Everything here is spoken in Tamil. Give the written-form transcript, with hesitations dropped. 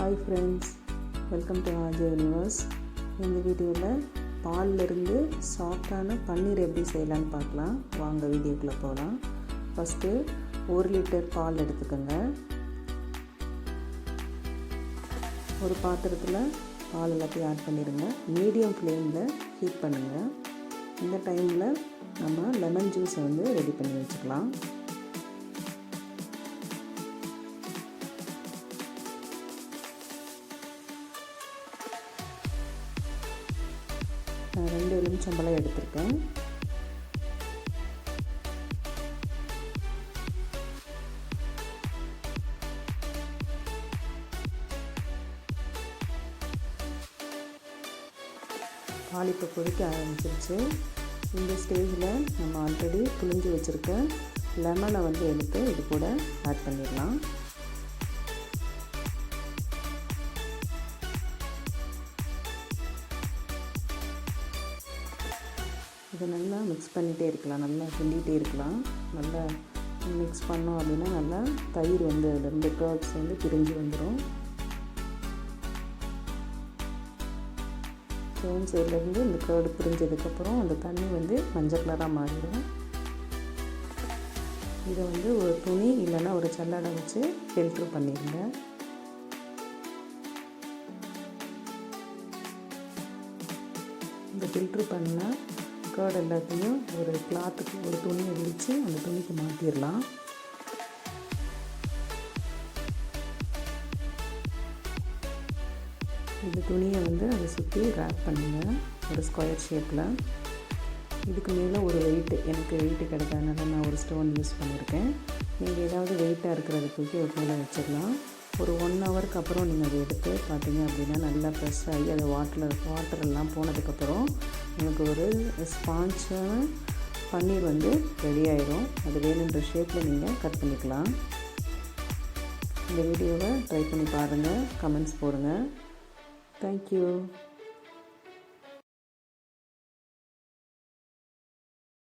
ஹாய் ஃப்ரெண்ட்ஸ், வெல்கம் டு ஆஜே யூனிவர்ஸ். இந்த வீடியோவில் பாலிலிருந்து சாஃப்டான பன்னீர் எப்படி செய்யலான்னு பார்க்கலாம். வாங்க வீடியோக்குள்ளே போகலாம். ஃபஸ்ட்டு 1 லிட்டர் பால் எடுத்துக்கோங்க. ஒரு பாத்திரத்தில் பால் எல்லாத்தையும் ஆட் பண்ணிடுங்க. மீடியம் ஃப்ளேமில் ஹீட் பண்ணுங்கள். இந்த டைமில் நம்ம லெமன் ஜூஸை ரெடி பண்ணி வச்சுக்கலாம். நான் 2 எலுமிச்சம்பழம் எடுத்திருக்கேன். பால் இப்போ கொதிக்க ஆரம்பிச்சிருச்சு. இந்த ஸ்டேஜில் நம்ம ஆல்ரெடி புளிஞ்சு வச்சுருக்க லெமனை எடுத்து இது கூட ஆட் பண்ணிடலாம். இதை நல்லா மிக்ஸ் பண்ணிகிட்டே இருக்கலாம், நல்லா கிண்டிகிட்டே இருக்கலாம். நல்லா மிக்ஸ் பண்ணோம் அப்படின்னா நல்லா தயிர் அதில் கர்ட்ஸ் பிரிஞ்சு வந்துடும். சேம் சைட்லேருந்து இந்த கர்டு பிரிஞ்சதுக்கப்புறம் அந்த தண்ணி மஞ்சள் கலராக மாறிடும். இதை ஒரு துணி இல்லைன்னா ஒரு சல்லடை வச்சு ஃபில்ட்ரு பண்ணிடுங்க. இந்த ஃபில்ட்ரு பண்ணால் கர்ட் எல்லாத்தையும் ஒரு கிளாத்துக்கு ஒரு துணியை விரித்து அந்த துணிக்கு மாற்றிடலாம். இந்த துணியை அதை சுற்றி ரேப் பண்ணுங்கள் ஒரு ஸ்கொயர் ஷேப்பில். இதுக்கு மேலே ஒரு வெயிட்டு, எனக்கு வெயிட்டு கிடைக்காதனால நான் ஒரு ஸ்டோன் யூஸ் பண்ணியிருக்கேன். நீங்கள் ஏதாவது வெயிட்டாக இருக்கிறத தூக்கி ஒரு மேலே வச்சிடலாம். ஒரு 1 ஹவருக்கு அப்புறம் நீங்கள் அதை எடுத்து பார்த்தீங்க அப்படின்னா நல்லா ஃப்ரெஷ் ஆகி அதை வாட்டரெல்லாம் போனதுக்கப்புறம் உங்களுக்கு ஒரு ஸ்பான்ச்சான பன்னீர் ரெடி ஆகிடும். அது வேணுன்ற ஷேப்பில் நீங்கள் கட் பண்ணிக்கலாம். இந்த வீடியோவை ட்ரை பண்ணி பாருங்கள், கமெண்ட்ஸ் போடுங்க. தேங்க்யூ.